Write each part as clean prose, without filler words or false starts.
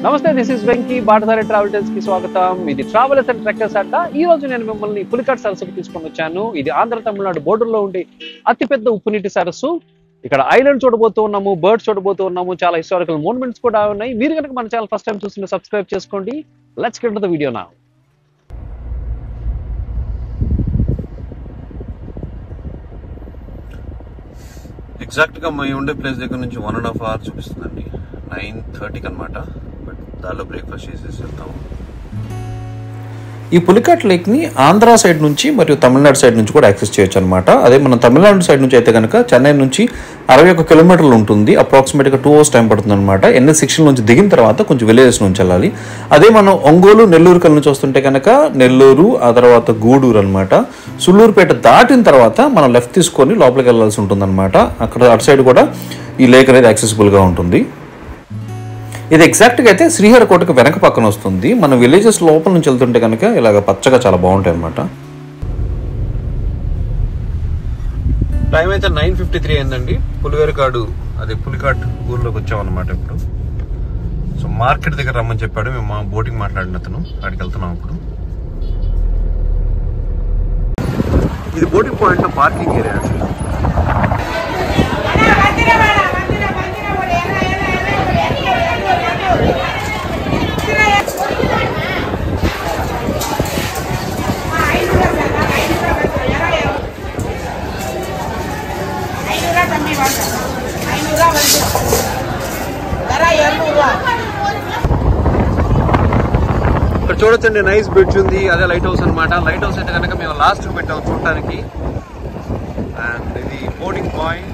నమస్తే, this is Venky. Batasari travels కి స్వాగతం. ఇది ట్రావెలర్స్ అండ్ ట్రెక్కర్స్ అడ్డా. ఈ రోజు నేను మిమ్మల్ని పులికాట్ సరస్సుకు తీసుకొని వచ్చాను. ఇది ఆంధ్ర తమిళనాడు బోర్డర్లో ఉండే అతిపెద్ద ఉప్పునీటి సరస్సు. ఇక్కడ ఐలాండ్ చూడబోతూ ఉన్నాము, బర్డ్స్ చూడబోతూ ఉన్నాము, చాలా హిస్టారికల్ మోన్యుమెంట్స్ కూడా ఉన్నాయి. మీరు కనుక మన ఛానల్ ఫస్ట్ టైం చూస్తుంటే సబ్స్క్రైబ్ చేసుకోండి. Let's get to the video now. Exact గా మేము ఉండే ప్లేస్ దగ్గర నుంచి 1.5 hours చూపిస్తుందండి. 9:30కి అనమాట. బట్ దానిలో బ్రేక్ఫాస్ట్ చేసేసి వెళ్తాము. ఈ పులికాట్ లేక్ ని ఆంధ్ర సైడ్ నుంచి మరియు తమిళనాడు సైడ్ నుంచి కూడా యాక్సెస్ చేయొచ్చు అనమాట. అదే మనం తమిళనాడు సైడ్ నుంచి అయితే కనుక చెన్నై నుంచి 61 కిలోమీటర్లు ఉంటుంది. అప్రాక్సిమేట్గా 2 hours టైం పడుతుంది అనమాట. NH 16 నుంచి దిగిన తర్వాత కొంచెం విలేజెస్ నుంచి వెళ్ళాలి. అదే మనం ఒంగోలు నెల్లూరు కల్ నుంచి వస్తుంటే కనుక నెల్లూరు, ఆ తర్వాత గూడూరు అనమాట. సుళ్ళూరుపేట దాటిన తర్వాత మనం లెఫ్ట్ తీసుకొని లోపలికి వెళ్ళాల్సి ఉంటుంది అనమాట. అక్కడ అటు సైడ్ కూడా ఈ లేక్ అనేది యాక్సెసిబుల్గా ఉంటుంది. ఇది ఎగ్జాక్ట్గా అయితే శ్రీహరికోటకు వెనక పక్కన వస్తుంది. మన విలేజెస్ లోపల నుంచి వెళ్తుంటే కనుక ఇలాగ పచ్చగా చాలా బాగుంటాయి అనమాట. టైం అయితే 9:53 అయిందండి. పులివేరికాడు అదే పులికాట్ ఊర్లోకి వచ్చామన్నమాట ఇప్పుడు. సో మార్కెట్ దగ్గర రమ్మని చెప్పాడు. మేము మా బోటింగ్ మాట్లాడిన అతను అక్కడికి వెళ్తున్నాం ఇప్పుడు. ఇది బోటింగ్ పాయింట్ పార్కింగ్ ఏరియా. ఇక్కడ చూడొచ్చండి, నైస్ బ్రిడ్జ్ ఉంది. అదే లైట్ హౌస్ అనమాట. లైట్ హౌస్ అయితే కనుక మేము లాస్ట్ పెట్టాము చూడటానికి. అండ్ ఇది బోటింగ్ పాయింట్.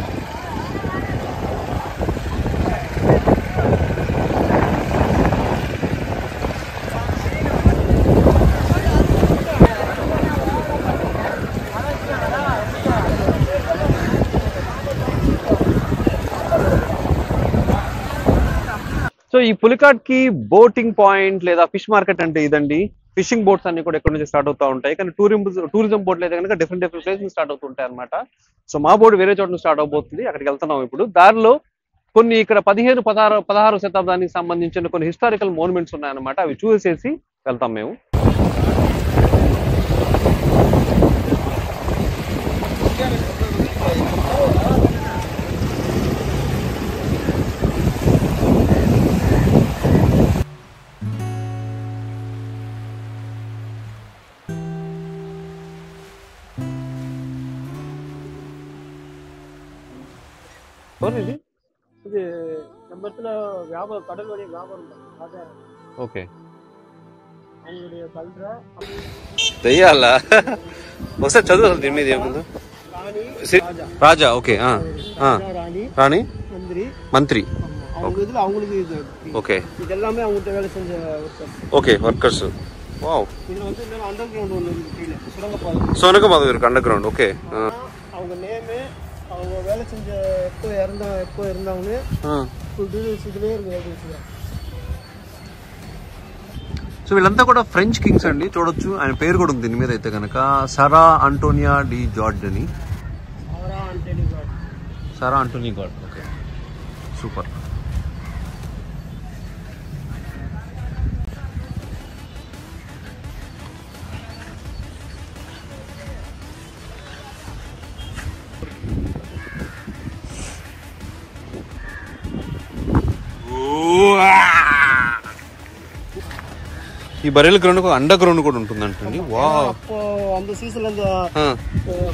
సో ఈ పులికాట్ కి బోటింగ్ పాయింట్ లేదా ఫిష్ మార్కెట్ అంటే ఇదండి. ఫిషింగ్ బోట్స్ అన్ని కూడా ఎక్కడి నుంచి స్టార్ట్ అవుతూ ఉంటాయి. కానీ టూరిజం బోట్లు అయితే కనుక డిఫరెంట్ ప్లేస్ నుంచి స్టార్ట్ అవుతుంటాయి అనమాట. సో మా బోట్ వేరే చోట నుంచి స్టార్ట్ అవబోతుంది. అక్కడికి వెళ్తున్నాం ఇప్పుడు. దారిలో కొన్ని ఇక్కడ 15-16 శతాబ్దానికి సంబంధించిన కొన్ని హిస్టారికల్ మోన్యుమెంట్స్ ఉన్నాయన్నమాట. అవి చూసేసి వెళ్తాం మేము. ఇది నెంబర్స్ల వ్యాపారం, కడలుடைய వ్యాపారం. ఓకే, அவங்களுடைய கல்ற దెయ్యాలా ఒకసారి చదువు. అసలు దీని మీద ఏముందో. రాజా. ఓకే. రాణి, మంత్రి. அவங்க இதுல அவங்களுக்கு இது. ఓకే. இது எல்லாமே அவங்ககிட்ட வேலை செஞ்ச ஒர்க்கர்ஸ். Okay, workers. వావ్. இதுல வந்து அண்டர் கிரவுண்ட் ஒன்று இருக்கு கீழே, சுரங்கப்பாதை. సోనకబాద్ ఇருக்கு అండర్ గ్రౌండ్. ఓకే. அவங்க நேமு, அவங்க வேலை செஞ்ச எப்போ இருந்தாங்கன்னு ఫుల్ డీటెయిల్స్ இதுலயே இருக்கு. సో వీళ్ళంతా కూడా ఫ్రెంచ్ కింగ్స్ అండి. చూడొచ్చు, ఆయన పేరు కూడా ఉంది దీని మీద అయితే కనుక. సారా అంటోనియా డి జార్జ్ అని. సారా అంటోనీ గాడ్. Okay, super. ఈ బరేల్ గ్రౌండ్ అండర్ గ్రౌండ్ కూడా ఉంటుంది అంటండి. அப்போ அந்த சீசன்ல அந்த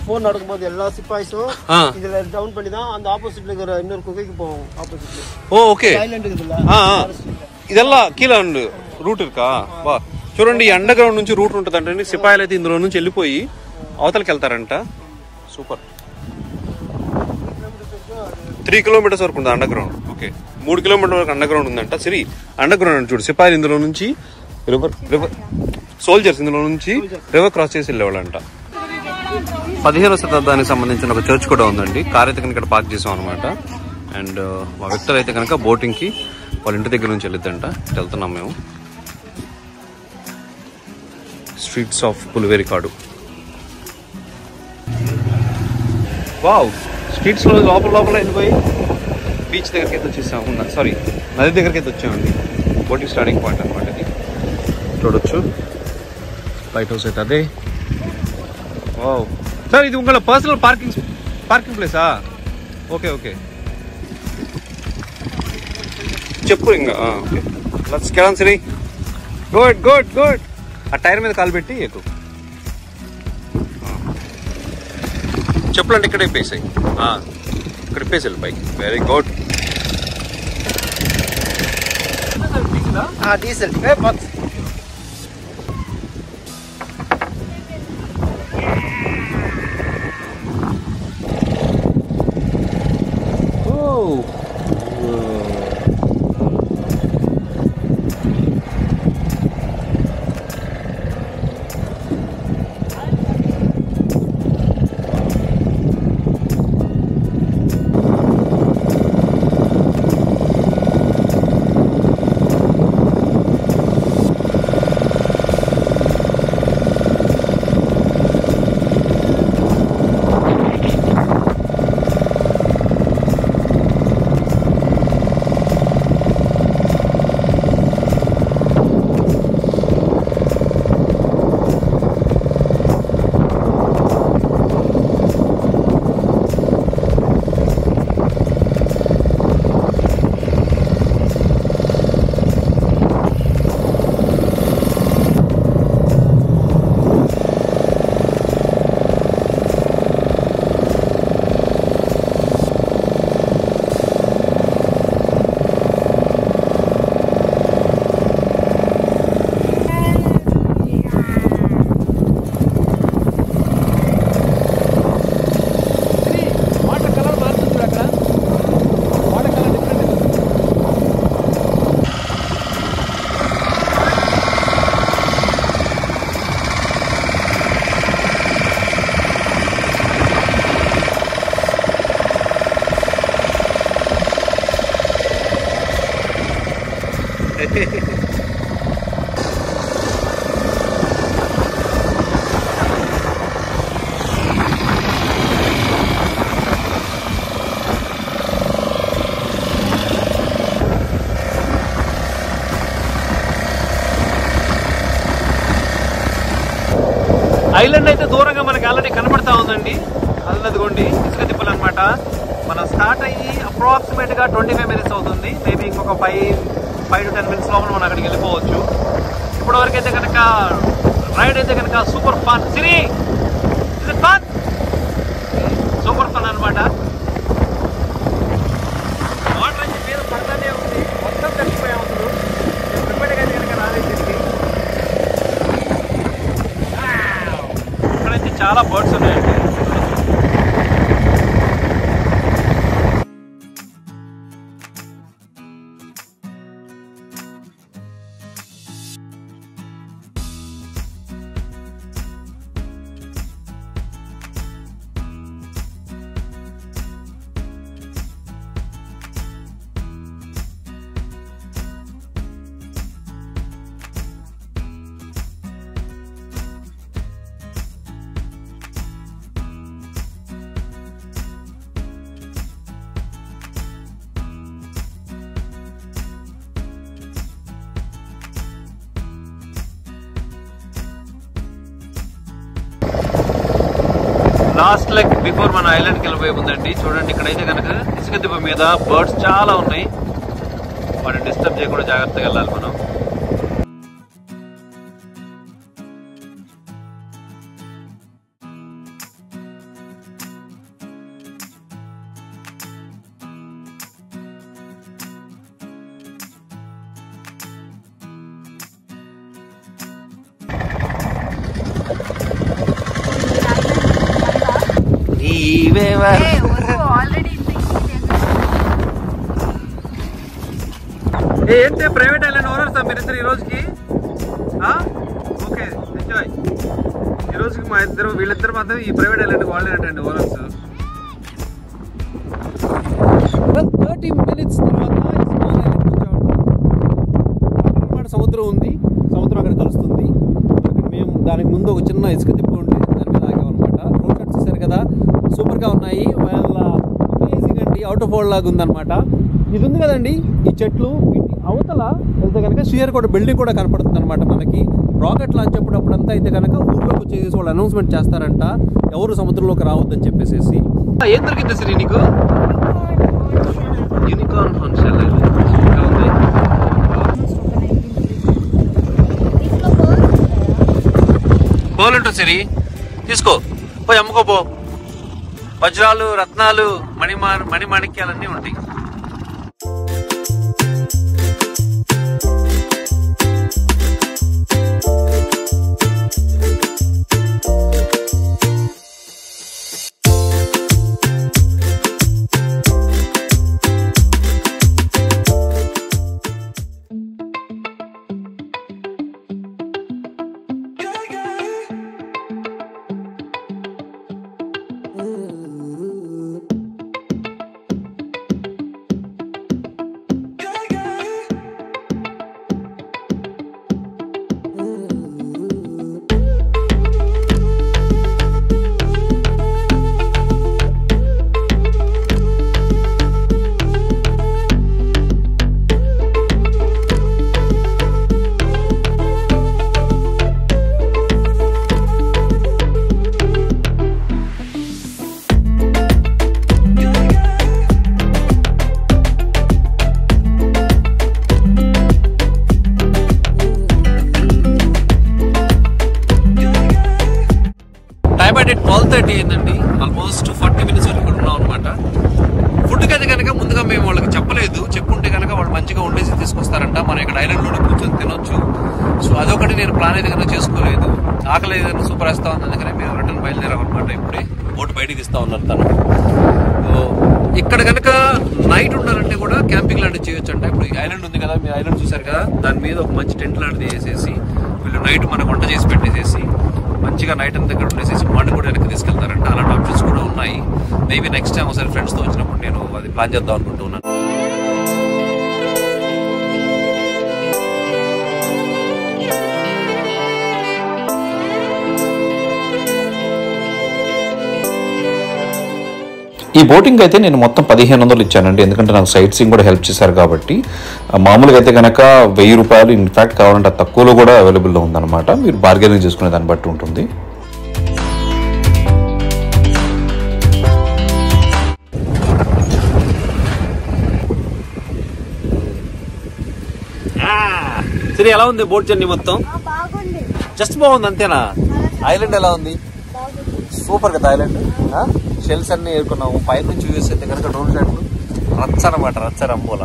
போன் நடக்கும்போது எல்லா சிப்பாய்ஸும் இதுல டவுன் பண்ணி தான் அந்த ஆப்போசிட்ல இருக்கிற இன்னொரு குகைக்கு போவோம். ஆப்போசிட்ல ఓకే. ఐలాండ్ இருக்குல்ல, ఇదెల్లా కీలా రూట్ ఇరుకా. వా, చూడండి, ఈ అండర్ గ్రౌండ్ నుంచి రూట్ ఉంటుంది అంటే సిపాయిలు అయితే ఇందులో నుంచి వెళ్ళిపోయి అవతలకి వెళ్తారంట. సూపర్. 3 kilometers వరకు ఉంది అండర్ గ్రౌండ్. ఓకే, 3 kilometers వరకు అండర్ గ్రౌండ్ ఉందంట. సరే, అండర్ గ్రౌండ్ అంటే చూడు, సిపాయిలు ఇందులో నుంచి రివర్ సోల్జర్స్ ఇందులో నుంచి రివర్ క్రాస్ చేసి వెళ్ళేవాళ్ళంట. 15వ శతాబ్దానికి సంబంధించిన ఒక చర్చ్ కూడా ఉందండి. కార్ అయితే ఇక్కడ పార్క్ చేసాం అనమాట. అండ్ మా వ్యక్తులు అయితే కనుక బోటింగ్ కి వాళ్ళ ఇంటి దగ్గర నుంచి వెళ్ళిద్దంట. వెళ్తున్నాం మేము. స్ట్రీట్స్ ఆఫ్ పులివేరికాడు. వావ్, స్ట్రీట్స్ లో లోపల వెళ్ళిపోయి బీచ్ దగ్గరికి అయితే వచ్చేసాము. సారీ, నది దగ్గరికి అయితే వచ్చామండి. బోటింగ్ స్టార్టింగ్ పాయింట్ అనమాట ఇది. చూడొచ్చు లైట్ హౌస్ అయితే అదే. వావ్ సార్, ఇది ఉంగళ పర్సనల్ పార్కింగ్ ప్లేసా? ఓకే ఓకే, చెప్పు ఇంకా. Okay, let's get on Siri. Good good good. ఆ టైర్ మీద కాలు పెట్టి ఎక్కువ చెప్పులు అంటే ఇక్కడ ఇప్పేసాయి, ఇక్కడ ఇప్పేసి వెళ్ళి పైకి. Very good. డీజిల్ ఐలాండ్ అయితే దూరంగా మనకి ఆల్రెడీ కనబడతా ఉందండి. అదిగోండి ఇసుక తిప్పలు అనమాట. మనం స్టార్ట్ అయ్యి అప్రాక్సిమేట్ గా 25 minutes అవుతుంది. మేబీ ఇంకొక 5 to 10 minutes లోపల మనం అక్కడికి వెళ్ళిపోవచ్చు. ఇప్పటి వరకు అయితే కనుక రైడ్ అయితే కనుక సూపర్ ఫన్. సిరి ఫన్, సూపర్ ఫన్ అనమాట. వాటర్ అయితే మీద పడతానే ఉంది, మొత్తం తగ్గిపోయా ఉంది. ప్రిపేర్డ్గా అయితే కనుక రాలేదు. ఇక్కడైతే చాలా బర్డ్స్ ఉన్నాయండి. లాస్ట్ లెగ్ బిఫోర్ మన ఐలాండ్కి వెళ్ళిపోయి ఉందండి. చూడండి ఇక్కడైతే కనుక ఇసుక దిబ్బ మీద బర్డ్స్ చాలా ఉన్నాయి. వాటిని డిస్టర్బ్ చేయకుండా జాగ్రత్తగా వెళ్ళాలి మనం. ఏంటి ప్రైవేట్ ఐలాండ్ ఓనర్ సార్ మీరిద్దరు ఈ రోజుకి? Okay, enjoy. ఈ రోజుకి మా వీళ్ళిద్దరు మాత్రం ఈ ప్రైవేట్ ఐలాండ్ వాళ్ళేనటండి ఓనర్స్. 30 minutes తర్వాత సముద్రం ఉంది. సముద్రం అక్కడ కలుస్తుంది. మేము దానికి ముందు ఒక చిన్న ఇసుక తిప్పు ఉంటే దాని మీద ఆగామన్నమాట. రోడ్ కట్స్ చూసారు కదా, సూపర్గా ఉన్నాయి. వాళ్ళ అమేజింగ్ అండి, అవుట్ ఆఫ్ వరల్డ్ లాగా ఉందన్నమాట. ఇది ఉంది కదండి ఈ చెట్లు, అవుట్ అవతల అయితే కనుక శ్రీహరికోట బిల్డింగ్ కూడా కనపడుతుంది అనమాట మనకి. రాకెట్ లాంచ్ అప్పుడంతా అయితే కనుక ఊర్లోకి వచ్చేసి వాళ్ళు అనౌన్స్మెంట్ చేస్తారంట, ఎవరు సముద్రంలోకి రావద్దని చెప్పేసి. ఏం దొరికింది శ్రీ నీకు? Unicorn horn shell. పోలంటూ సిరి తీసుకో, పోయి అమ్ముకోపో. వజ్రాలు, రత్నాలు, మణిమాణిక్యాలన్నీ ఉంటాయి. టైం 12:30 అయిందండి. ఆల్మోస్ట్ 40 minutes వరకు ఉన్నాం అనమాట. ఫుడ్కి అయితే కనుక ముందుగా మేము వాళ్ళకి చెప్పలేదు, చెప్పుంటే కనుక వాళ్ళు మంచిగా వండేసి తీసుకొస్తారంట, మనం ఇక్కడ ఐలాండ్లోనే కూర్చొని తినొచ్చు. సో అదొకటి నేను ప్లాన్ అయితే కనుక చేసుకోలేదు. ఆకలి ఏదైనా సూపర్ వేస్తా ఉంది, అందుకనే మేము రిటర్న్ బయలుదేరాం అనమాట. ఇప్పుడే బోట్ బయటికి తీస్తా ఉన్నారు తను. సో ఇక్కడ కనుక నైట్ ఉండాలంటే కూడా క్యాంపింగ్ లాంటివి చేయొచ్చు అంట. ఇప్పుడు ఐలాండ్ ఉంది కదా, మీరు ఐలాండ్ చూసారు కదా, దాని మీద ఒక మంచి టెంట్ లాంటిది వేసేసి వీళ్ళు నైట్ మనకు వంట చేసి పెట్టేసేసి మంచిగా నైట్ అంతా దగ్గర ఉండేసేసి మార్నింగ్ కూడా వెనక్కి తీసుకెళ్తారంట. అలాంటి ఆప్షన్స్ కూడా ఉన్నాయి. మేబీ నెక్స్ట్ టైం ఒకసారి ఫ్రెండ్స్తో వచ్చినప్పుడు నేను అది ప్లాన్ చేద్దాం అనుకుంటున్నాను. ఈ బోటింగ్ అయితే నేను మొత్తం 1500 ఇచ్చానండి, ఎందుకంటే నాకు సైట్ సీయింగ్ కూడా హెల్ప్ చేశారు కాబట్టి. మామూలుగా అయితే కనుక 1000 రూపాయలు, ఇన్ఫ్యాక్ట్ కావాలంటే తక్కువలో కూడా అవైలబుల్లో ఉందన్నమాట. మీరు బార్గెనింగ్ చేసుకునే దాన్ని బట్టి ఉంటుంది. సరే, ఎలా ఉంది బోట్ జర్నీ మొత్తం? జస్ట్ బాగుంది అంతేనా? ఐలాండ్ ఎలా ఉంది? సూపర్ కదా ఐలాండ్. షెల్స్ అన్ని ఏరుకున్నాము. పై నుంచి యూఎస్ అయితే కనుక డ్రోన్ షాట్లు రచ్చ అనమాట, రచ్చ రంబోల.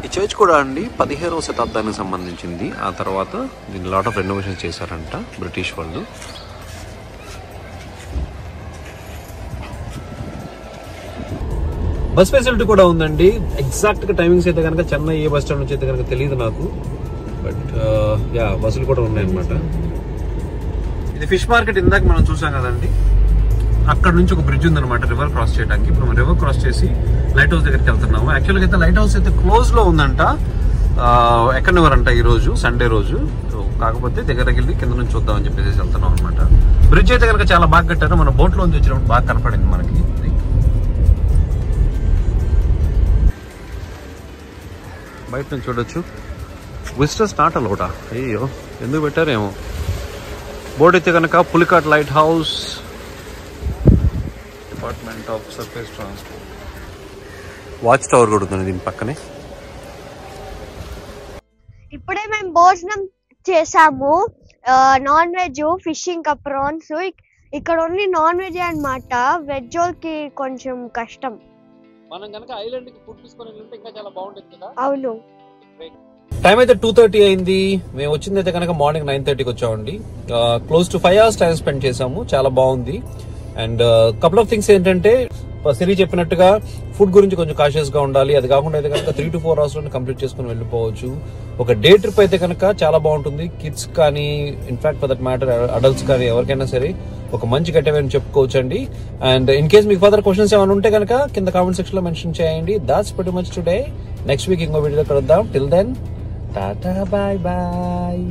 ఈ చర్చ్ కూడా అండి 15వ శతాబ్దానికి సంబంధించింది. ఆ తర్వాత దీన్ని లాట్ ఆఫ్ రెనోవేషన్ చేశారంట బ్రిటిష్ వాళ్ళు. బస్ ఫెసిలిటీ కూడా ఉందండి. ఎగ్జాక్ట్ గా టైమింగ్స్ అయితే కనుక చెన్నై ఏ బస్ స్టాండ్ నుంచి అయితే కనుక తెలియదు నాకు, బట్ యా బస్సులు కూడా ఉన్నాయన్నమాట. ఇది ఫిష్ మార్కెట్ ఇందాక మనం చూసాం కదండి, అక్కడ నుంచి ఒక బ్రిడ్జ్ ఉందన్నమాట రివర్ క్రాస్ చేయడానికి. ఇప్పుడు మనం రివర్ క్రాస్ చేసి లైట్ హౌస్ దగ్గరికి వెళ్తున్నాము. యాక్చువల్గా అయితే లైట్ హౌస్ అయితే క్లోజ్ లో ఉందంట, ఎక్కడెవరంట ఈ రోజు సండే రోజు. కాకపోతే దగ్గరికి వెళ్ళి కింద నుంచి చూద్దామని చెప్పేసి వెళ్తున్నాం అనమాట. బ్రిడ్జ్ అయితే కనుక చాలా బాగా కట్టారు. మన బోట్ లో నుంచి వచ్చినప్పుడు బాగా కనపడింది మనకి. బయట నుంచి చూడొచ్చు. విజిటర్స్ నాట్ అలౌడా? అయ్యో, ఎందుకు పెట్టారేమో. బోర్డు అయితే కనుక Pulicat light house, department of surface transport. Watch tower కూడా ఉంది దీని పక్కనే. ఇప్పుడే మేము భోజనం చేసాము. నాన్ వెజ్, ఫిషింగ్ ఇంకా ప్రాన్స్. ఇక్కడ ఓన్లీ నాన్ వెజ్ అన్నమాట. వెజ్ వాళ్ళకి కొంచెం కష్టం. మనం కనుక ఐలాండ్ కి ఫుడ్ తీసుకొని వెళ్తే ఇంకా చాలా బాగుంటుంది కదా. అవును. టైం అయితే 2:30 అయింది. మేము వచ్చింది అయితే కనుక మార్నింగ్ 9:30కి వచ్చామండి. Close to 5 hours time spend చేసాము. చాలా బాగుంది. అండ్ కపుల్ ఆఫ్ థింగ్స్ ఏంటంటే, సిరి చెప్పినట్టుగా ఫుడ్ గురించి కొంచెం కాషియస్ గా ఉండాలి. అది కాకుండా అయితే కనుక 3 to 4 hours లో కంప్లీట్ చేసుకుని వెళ్ళిపోవచ్చు. ఒక డే ట్రిప్ అయితే కనుక చాలా బాగుంటుంది. కిడ్స్ కానీ, in fact for that matter adults కానీ ఎవరికైనా సరే ఒక మంచి గెటవే అని చెప్పుకోవచ్చు అండి. అండ్ ఇన్ కేస్ మీకు ఫర్దర్ క్వశ్చన్స్ ఏమైనా ఉంటే కనుక కింద కామెంట్ సెక్షన్ లో మెన్షన్ చేయండి. That's pretty much today. Next week ఇంకో వీడియో కలుద్దాం. Till then, tata, bye bye.